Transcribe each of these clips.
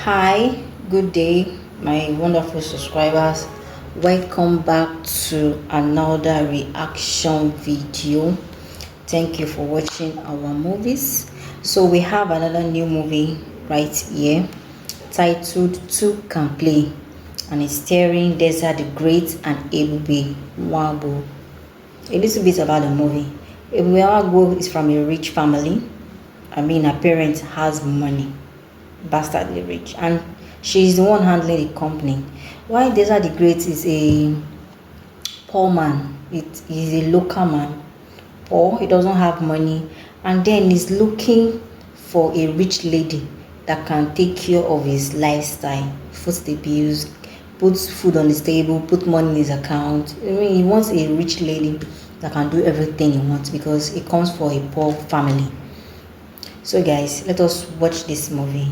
Hi, good day, my wonderful subscribers. Welcome back to another reaction video. Thank you for watching our movies. So, we have another new movie right here titled Two Can Play, and it's starring Deza the Great and Ebube Nwaogbo. A little bit about the movie. Ebube Nwaogbo is from a rich family. Her parents has money, bastardly rich, and she's the one handling the company. While Desert the Great is a poor man, it is a local man, poor, he doesn't have money, and then he's looking for a rich lady that can take care of his lifestyle, foot the bills, put food on his table, put money in his account. He wants a rich lady that can do everything he wants because he comes from a poor family. So guys, let us watch this movie.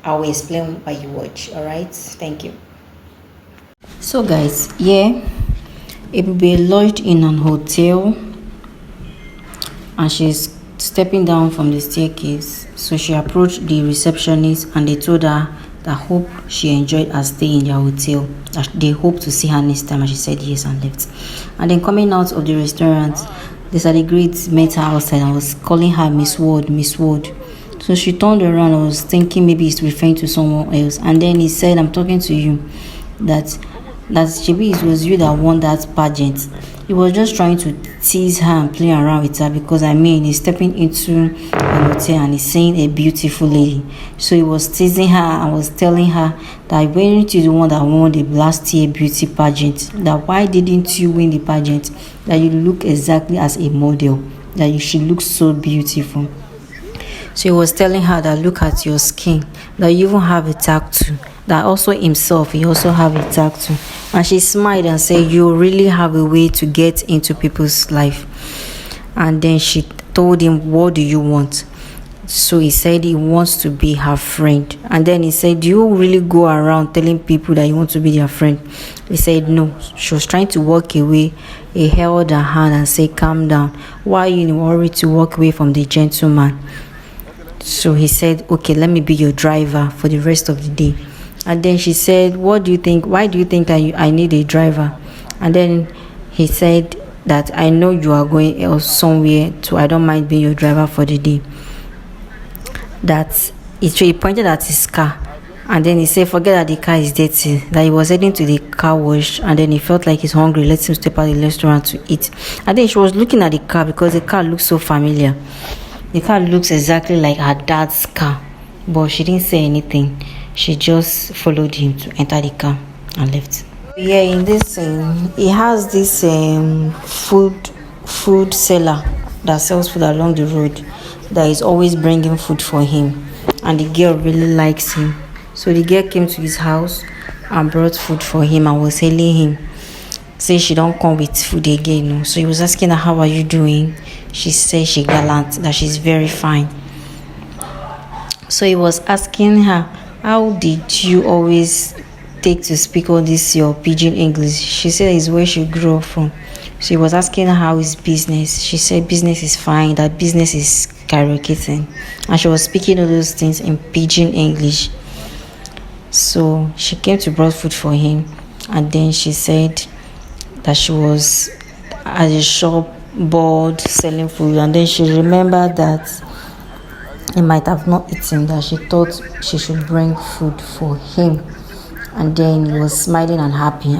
I will explain why you watch. All right, thank you. So guys, it will be lodged in an hotel, and she's stepping down from the staircase. So she approached the receptionist, and they told her that hope she enjoyed her stay in their hotel, that they hope to see her next time, and she said yes and left. And then coming out of the restaurant, the Great met her outside and was calling her Miss Ward, Miss Ward. So she turned around and was thinking maybe he's referring to someone else. And then he said, I'm talking to you. That Chibi, it was you that won that pageant. He was just trying to tease her and play around with her because he's stepping into an hotel and he's seeing a beautiful lady. So he was teasing her and was telling her that weren't you the one that won the last year beauty pageant? That why didn't you win the pageant? That you look exactly as a model. That you should look so beautiful. So he was telling her that look at your skin, that you even have a tattoo, that also himself, he also have a tattoo. And she smiled and said, you really have a way to get into people's life. And then she told him, what do you want? So he said he wants to be her friend. And then he said, do you really go around telling people that you want to be their friend? He said no. She was trying to walk away. He held her hand and said, calm down. Why are you in a hurry to walk away from the gentleman? So he said, okay, let me be your driver for the rest of the day. And then she said, what do you think? Why do you think that I need a driver? And then he said that I know you are going else somewhere, so I don't mind being your driver for the day. He pointed at his car. And then he said, forget that the car is dirty. That he was heading to the car wash. And then he felt like he's hungry. Let him step out the restaurant to eat. And then she was looking at the car because the car looks so familiar. The car looks exactly like her dad's car, but she didn't say anything. She just followed him to enter the car and left. In this scene, he has this food seller that sells food along the road that is always bringing food for him, and the girl really likes him. So the girl came to his house and brought food for him and was hailing him. Say she don't come with food again. So he was asking her, how are you doing? She said she gallant, that she's very fine. So he was asking her, how did you always take to speak all this your pidgin English? She said it's where she grew up from. So he was asking her how is business. She said business is fine, that business is skyrocketing. And she was speaking all those things in pidgin English. So she came to brought food for him, and then she said that she was at a shop bored selling food, and then she remembered that he might have not eaten, that she thought she should bring food for him. And then he was smiling and happy.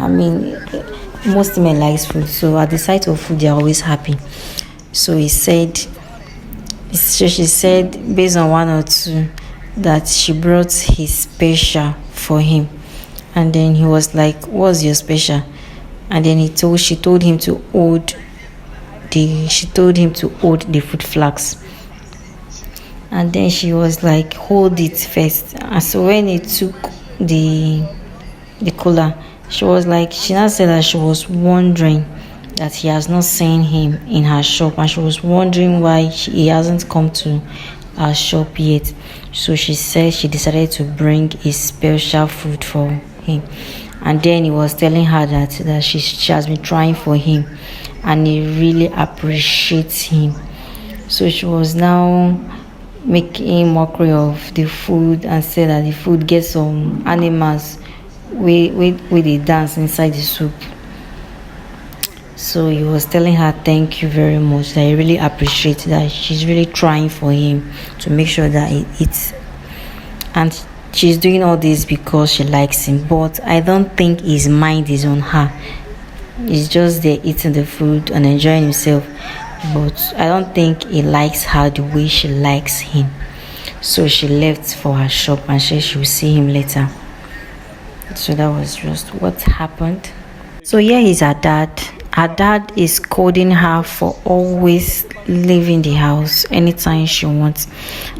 Most men like food, so at the sight of food they are always happy. So she said based on one or two that she brought his special for him. And then he was like, what's your special? And then she told him to hold the food flask. And then she was like, hold it first. And so when he took the cooler, she now said that she was wondering that he has not seen him in her shop, and she was wondering why he hasn't come to her shop yet. So she said she decided to bring a special food for him. And then he was telling her that she has been trying for him and he really appreciates him. So she was now making mockery of the food and said that the food gets some animals with the dance inside the soup. So he was telling her thank you very much, that he really appreciates that she's really trying for him to make sure that he eats. And she's doing all this because she likes him, but I don't think his mind is on her. He's just there eating the food and enjoying himself, but I don't think he likes her the way she likes him. So she left for her shop and said she will see him later. So that was just what happened. So here is her dad. Her dad is scolding her for always leaving the house anytime she wants,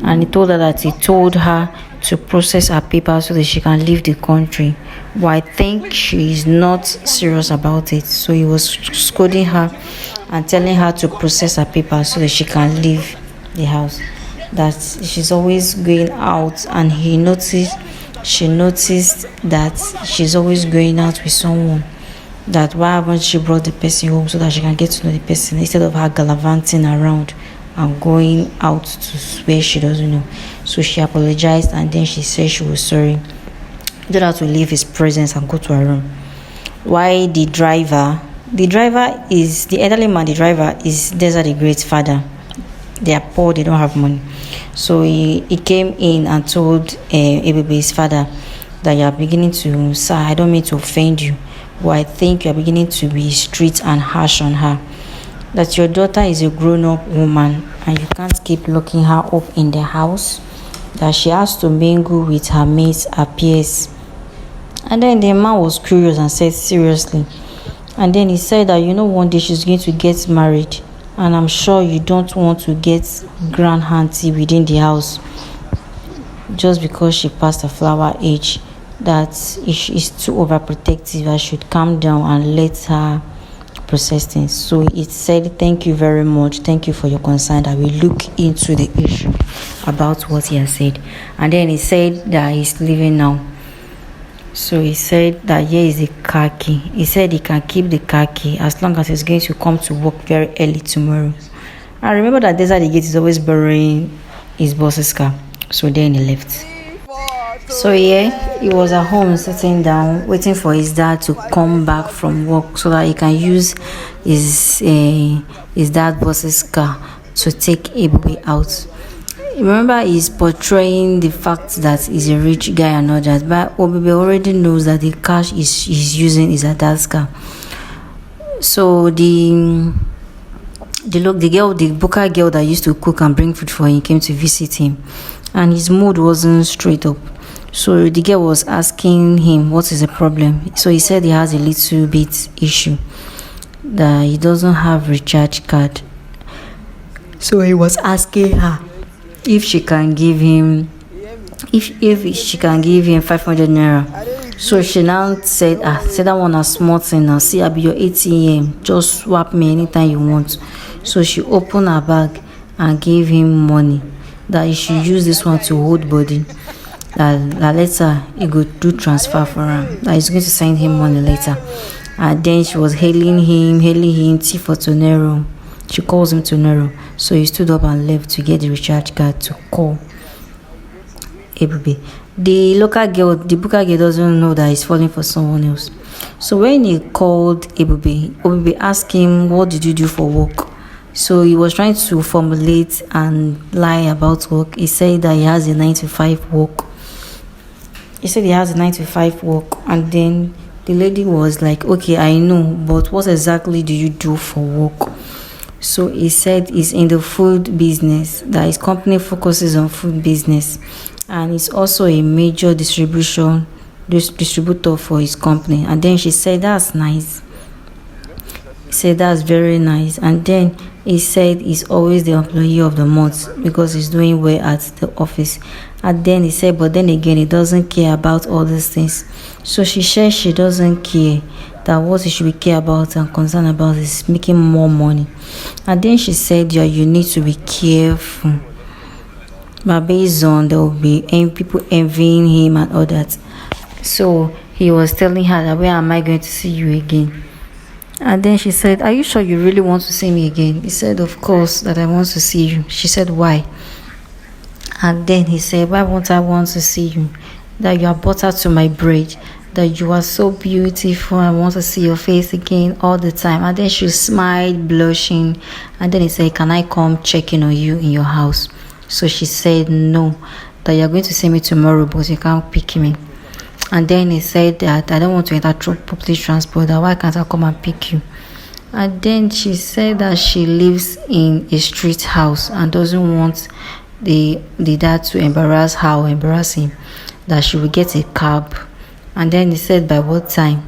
and he told her that he told her to process her papers so that she can leave the country. But I think she is not serious about it. So he was scolding her and telling her to process her papers so that she can leave the house. That she's always going out, and she noticed that she's always going out with someone. That why haven't she brought the person home so that she can get to know the person, instead of her gallivanting around and going out to where she doesn't know. So she apologized, and then she said she was sorry. He told her to leave his presence and go to her room. Why the driver is the elderly man, the driver is Deza the great father. They are poor, they don't have money. So he came in and told Ebube's father that you are beginning to, sir, I don't mean to offend you, but I think you are beginning to be strict and harsh on her. That your daughter is a grown-up woman and you can't keep locking her up in the house. That she has to mingle with her mates, her peers. And then the man was curious and said, seriously? And then he said that, one day she's going to get married, and I'm sure you don't want to get grand auntie within the house just because she passed the flower age. That if she is too overprotective, I should calm down and let her process things. So it said, thank you very much, thank you for your concern, I will look into the issue about what he has said. And then he said that he's leaving now. So he said that here is the car key. He said he can keep the car key as long as he's going to come to work very early tomorrow. I remember that Deza the Gate is always borrowing his boss's car. So then he left. So yeah, he was at home sitting down waiting for his dad to come back from work so that he can use his dad's boss's car to take Ebube out. Remember, he's portraying the fact that he's a rich guy and all that, but Ebube already knows that the car he's using is a dad's car. So the Buka girl that used to cook and bring food for him came to visit him, and his mood wasn't straight up. So the girl was asking him what is the problem. So he said he has a little bit issue, that he doesn't have recharge card. So he was asking her if she can give him 500 naira. So she now said, that one a small thing now. See, I'll be your ATM. Just swap me anytime you want. So she opened her bag and gave him money, that he should use this one to hold body. That later he could do transfer for him. That he's going to send him money later. And then she was hailing him, T for Tonero. She calls him Tonero. So he stood up and left to get the recharge card to call Ebube. The local girl, the Buka girl, doesn't know that he's falling for someone else. So when he called Ebube asked him, what did you do for work? So he was trying to formulate and lie about work. He said that he has a 9-to-5 work. And then the lady was like, okay, I know, but what exactly do you do for work? So he said he's in the food business, that his company focuses on food business, and he's also a major distributor for his company. And then she said, that's nice. He said, that's very nice. And then he said he's always the employee of the month because he's doing well at the office. And then he said, but then again, he doesn't care about all these things. So she said she doesn't care, that what he should be care about and concerned about is making more money. And then she said, yeah, you need to be careful. But based on, there will be people envying him and all that. So he was telling her that, where am I going to see you again? And then she said, are you sure you really want to see me again? He said, of course that I want to see you. She said, why? And then he said, why won't I want to see you? That you are butter to my bread, that you are so beautiful. I want to see your face again all the time. And then she smiled, blushing. And then he said, can I come check in on you in your house? So she said, no, that you're going to see me tomorrow, but you can't pick me. And then he said that I don't want to enter public transport, that why can't I come and pick you? And then she said that she lives in a street house and doesn't want the dad to embarrass her or embarrass him, that she will get a cab. And then he said, by what time?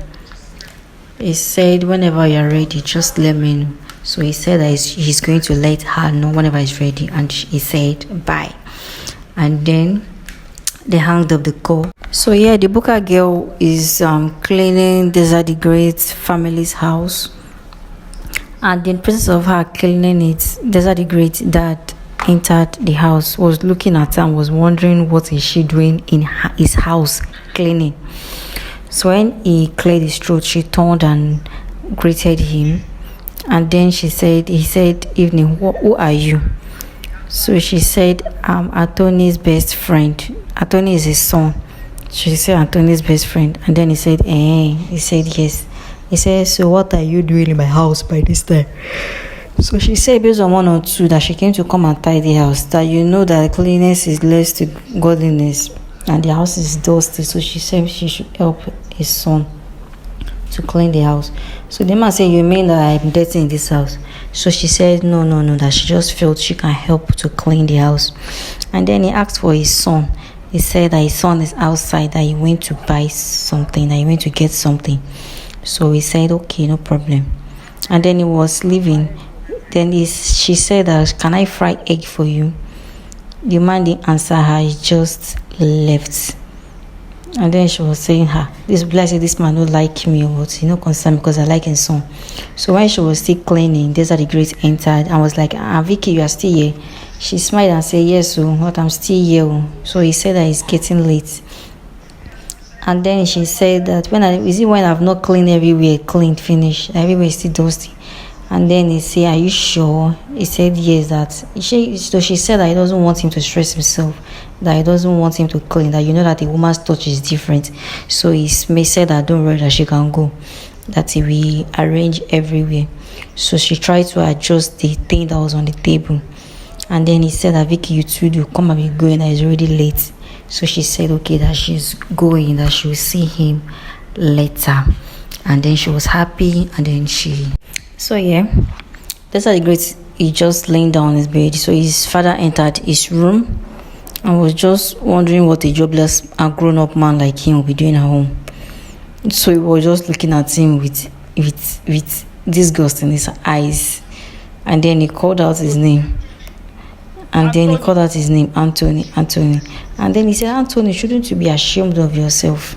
He said, whenever you're ready, just let me know. So he said that he's going to let her know whenever he's ready. And he said, bye. And then they hung up the call. So yeah, the Buka girl is cleaning Deza the Great family's house. And in the process of her cleaning it, Deza the Great dad entered the house, was looking at her and was wondering what is she doing in his house cleaning. So when he cleared his throat, she turned and greeted him. And then he said, evening, who are you? So she said, I'm Atoni's best friend. Atoni is his son. She said, Atoni's best friend. And then he said, He said, yes. He said, so what are you doing in my house by this time? So she said, based on 1 or 2, that she came to come and tidy the house, that you know that cleanliness is less to godliness and the house is dusty. So she said she should help his son to clean the house. So the man said, you mean that I'm dirty in this house? So she said, no, that she just felt she can help to clean the house. And then he asked for his son. He said that his son is outside, that he went to buy something, that he went to get something. So he said, okay, no problem. And then he was leaving. Then she said that, can I fry egg for you? The man didn't answer her, he just left. And then she was saying, this man don't like me, but he no concern because I like his son. So when she was still cleaning, Deza the Great entered and was like, Vicky, you are still here? She smiled and said, yes, but I'm still here. So he said that it's getting late. And then she said that when I've not cleaned everywhere, cleaned, finished, everywhere is still dusty. And then he said, are you sure? He said, yes, that she said that he doesn't want him to stress himself, that he doesn't want him to clean, that you know that a woman's touch is different. So he said that don't worry, that she can go, that he will arrange everywhere. So she tried to adjust the thing that was on the table. And then he said that, Vicky, you too do come and be going, that it's already late. So she said, okay, that she's going, that she will see him later. And then she was happy. And then so yeah, Deza the Great, he just laying down on his bed. So his father entered his room and was just wondering what a jobless and grown-up man like him will be doing at home. So he was just looking at him with disgust in his eyes. And then he called out his name. Anthony. And then he said, Anthony, shouldn't you be ashamed of yourself?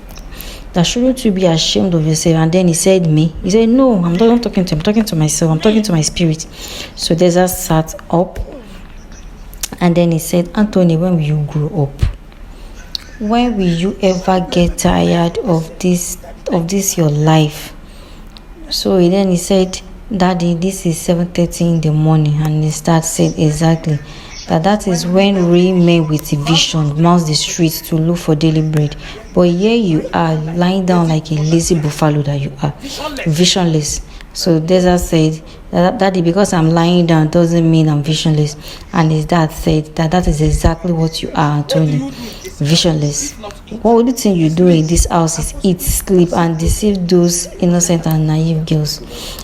That shouldn't you be ashamed of yourself? And then he said, me? He said, no, I'm not talking to him. I'm talking to myself. I'm talking to my spirit. So Deza sat up. And then he said, Anthony, when will you grow up? When will you ever get tired of this your life? So then he said, Daddy, this is 7:30 in the morning. And his dad said, exactly. That is when real men with a vision mouse the streets to look for daily bread. But here you are, lying down like a lazy buffalo that you are, visionless. So Deza said, Daddy, because I'm lying down doesn't mean I'm visionless. And his dad said that is exactly what you are, Anthony, visionless. What only thing you do in this house is eat, sleep, and deceive those innocent and naive girls.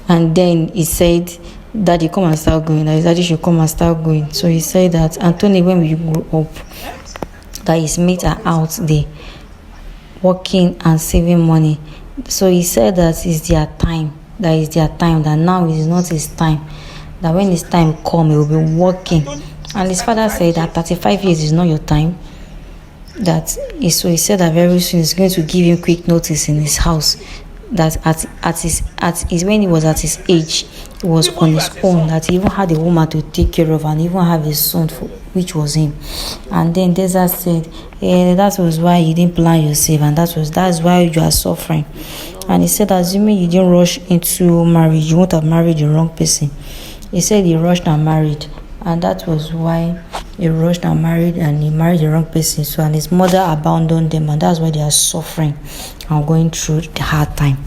And then he said, Daddy, come and start going. That Daddy should come and start going. So he said that, Anthony, when will you grow up? That his mates are out there working and saving money. So he said that it's their time. That is their time. That now is not his time. That when his time comes, he will be working. And his father said that 35 years is not your time. So he said that very soon he's going to give him quick notice in his house. That when he was at his age, he was on his own, that he even had a woman to take care of and even have a son, which was him. And then Deza said, that was why you didn't plan yourself, and that's why you are suffering. And he said, assuming you didn't rush into marriage, you won't have married the wrong person. He said he rushed and married, and that was why he rushed and married, and he married the wrong person. So, and his mother abandoned them, and that's why they are suffering and going through the hard time.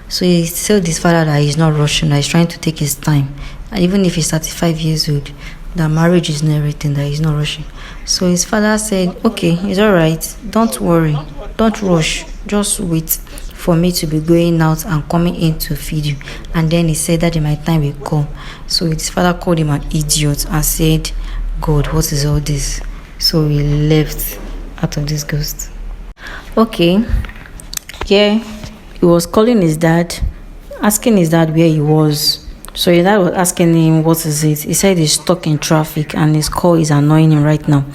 So he told his father that he's not rushing, that he's trying to take his time. And even if he's 35 years old, that marriage is not everything, that he's not rushing. So his father said, okay, it's all right. Don't worry. Don't rush. Just wait for me to be going out and coming in to feed you. And then he said that my time will come. So his father called him an idiot and said, God, what is all this? So he left out of this ghost. Okay. Yeah. He was calling his dad, asking his dad where he was. So his dad was asking him, what is it? He said he's stuck in traffic and his call is annoying him right now.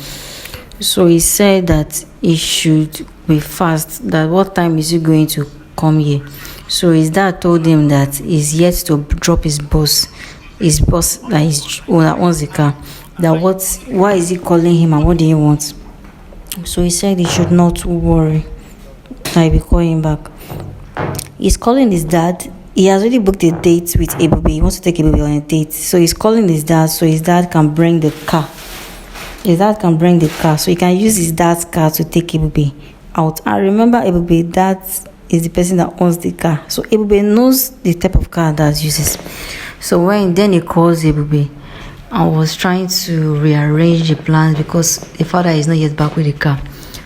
So he said that he should be fast, that what time is he going to come here? So his dad told him that he's yet to drop his boss that owns the car. Why is he calling him and what do he want? So he said he should not worry, that he'll be calling back. He's calling his dad. He has already booked a date with Ebube. He wants to take Ebube on a date. So he's calling his dad so his dad can bring the car. So he can use his dad's car to take Ebube out. And remember, Ebube, that is the person that owns the car. So Ebube knows the type of car that uses. So then he calls Ebube and was trying to rearrange the plans because the father is not yet back with the car.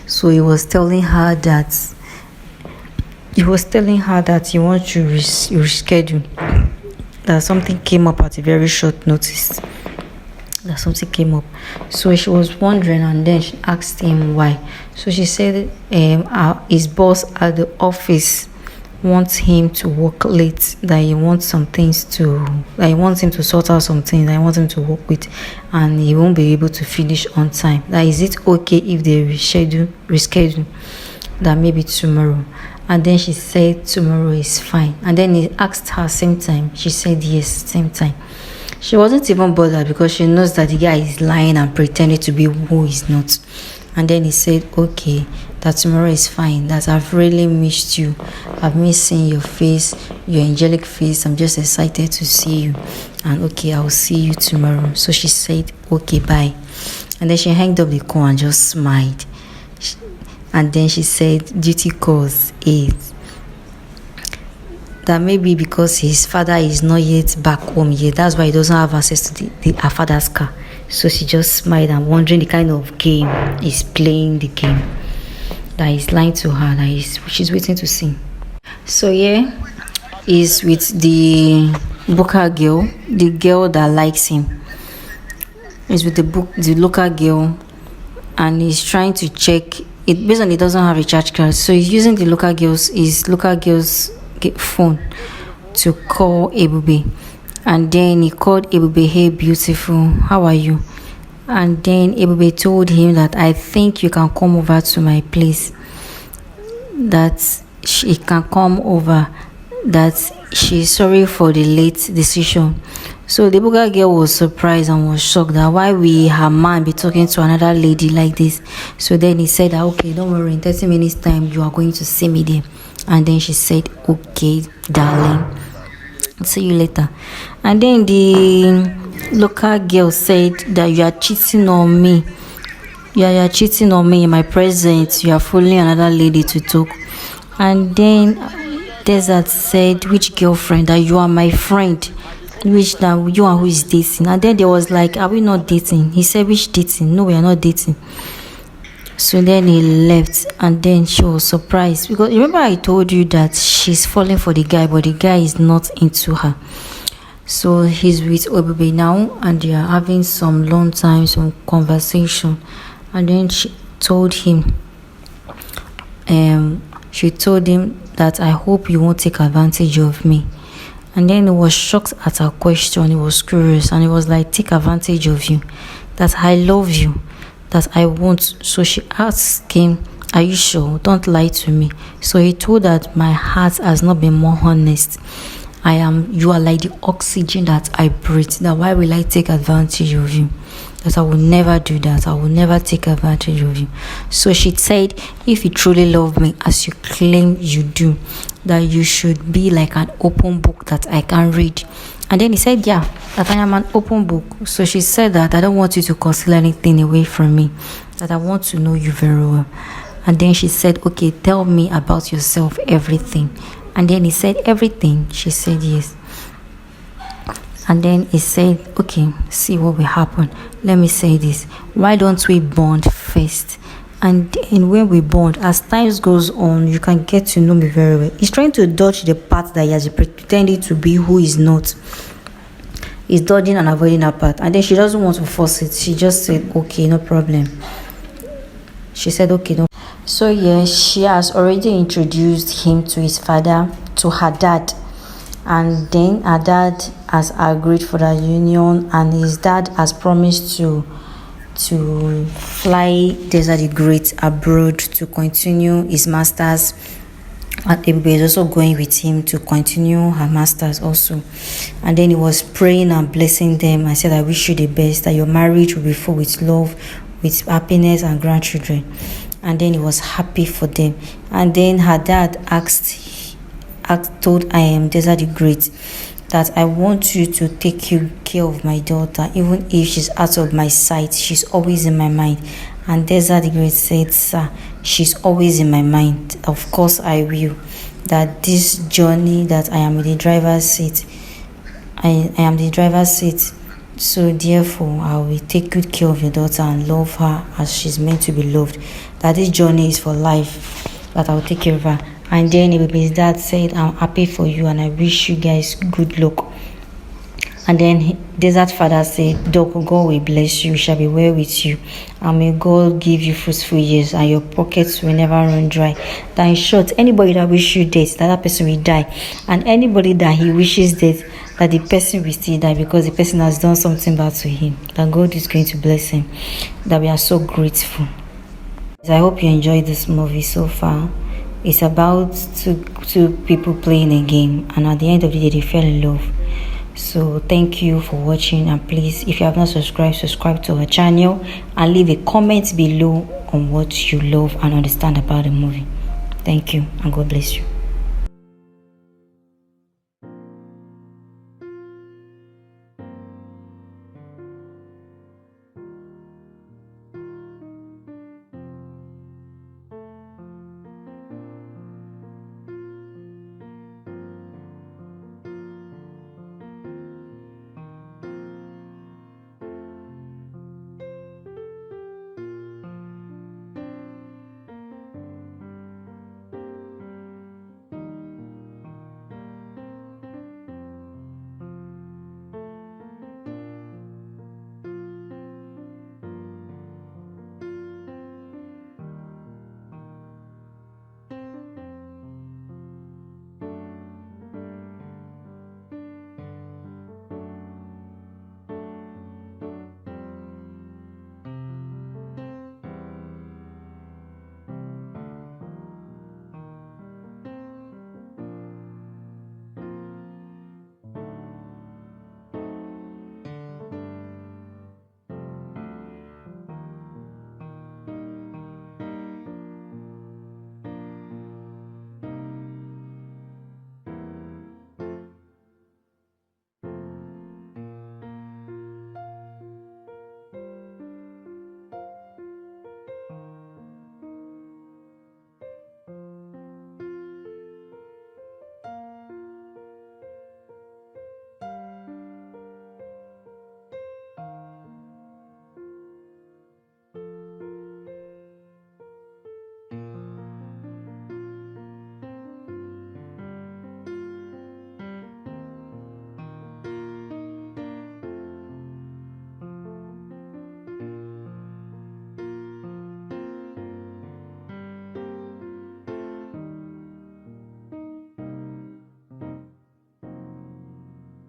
So he was telling her that he wants to reschedule, that something came up at a very short notice. So she was wondering, and then she asked him why. So she said his boss at the office wants him to work late, that he wants him to sort out some things, that he wants him to work with, and he won't be able to finish on time. That is it okay if they reschedule, that maybe tomorrow. And then she said tomorrow is fine. And then he asked her same time. She said yes, same time. She wasn't even bothered because she knows that the guy is lying and pretending to be who he's not. And then he said, okay, that tomorrow is fine, that I've really missed you. I've missed seeing your face, your angelic face. I'm just excited to see you. And okay, I'll see you tomorrow. So she said, okay, bye. And then she hanged up the call and just smiled. And then she said, duty calls 8. That maybe because his father is not yet back home yet, that's why he doesn't have access to her father's car. So she just smiled and wondering the kind of game he's playing, the game that he's lying to her, that she's waiting to see. So yeah, he's with the Booker girl, the girl that likes him. He's with the local girl, and he's trying to check it based on he doesn't have a recharge card. So he's using his local girl's phone to call Ebube. And then he called Ebube, hey beautiful, how are you? And then Ebube told him that I think you can come over to my place, that she can come over, that she's sorry for the late decision. So the Buga girl was surprised and was shocked that why will her man be talking to another lady like this. So then he said that okay, don't worry, in 30 minutes time you are going to see me there. And then she said, okay darling, see you later. And then the local girl said that you are cheating on me. You are cheating on me in my presence. You are fooling another lady to talk. And then Desert said, which girlfriend? That you are my friend. Which that you are who is dating. And then there was like, are we not dating? He said, which dating? No, we are not dating. So then he left, and then she was surprised because remember I told you that she's falling for the guy, but the guy is not into her. So he's with Ebube now, and they are having some long time, some conversation. And then she told him that I hope you won't take advantage of me. And then he was shocked at her question. He was curious, and he was like, take advantage of you, that I love you, that I won't. So she asked him, are you sure? Don't lie to me. So he told that my heart has not been more honest. You are like the oxygen that I breathe. That why will I take advantage of you? That I will never do that. I will never take advantage of you. So she said, if you truly love me as you claim you do, that you should be like an open book that I can read, And then he said, yeah, that I am an open book. So she said that I don't want you to conceal anything away from me, that I want to know you very well. And then she said, okay, tell me about yourself, everything. And then he said, everything. She said, yes. And then he said, okay, see what will happen. Let me say this. Why don't we bond first? And when we bond, as times goes on, you can get to know me very well. He's trying to dodge the part that he has pretended to be who is not. He's dodging and avoiding that part. And then she doesn't want to force it. She just said, okay, no problem. She said, okay, no. So yeah, she has already introduced him to his father, to her dad. And then her dad has agreed for that union, and his dad has promised to fly Deza the Great abroad to continue his masters, and Ebube is also going with him to continue her masters also. And then he was praying and blessing them. I said, I wish you the best, that your marriage will be full with love, with happiness and grandchildren. And then he was happy for them. And then her dad told I am Deza the Great that I want you to take care of my daughter. Even if she's out of my sight, she's always in my mind. And Deza the Great said, sir, she's always in my mind. Of course I will. That this journey that I am in the driver's seat, I am the driver's seat. So therefore, I will take good care of your daughter and love her as she's meant to be loved. That this journey is for life, that I will take care of her. And then Ebube's dad said, I'm happy for you and I wish you guys good luck. And then Deza's father said, Doc, God will bless you, shall be well with you, and may God give you fruitful years and your pockets will never run dry. That in short, anybody that wishes you death, that person will die. And anybody that he wishes death, that the person will still die because the person has done something bad to him. That God is going to bless him. That we are so grateful. I hope you enjoyed this movie so far. It's about two people playing a game, and at the end of the day, they fell in love. So thank you for watching, and please, if you have not subscribed, subscribe to our channel and leave a comment below on what you love and understand about the movie. Thank you, and God bless you.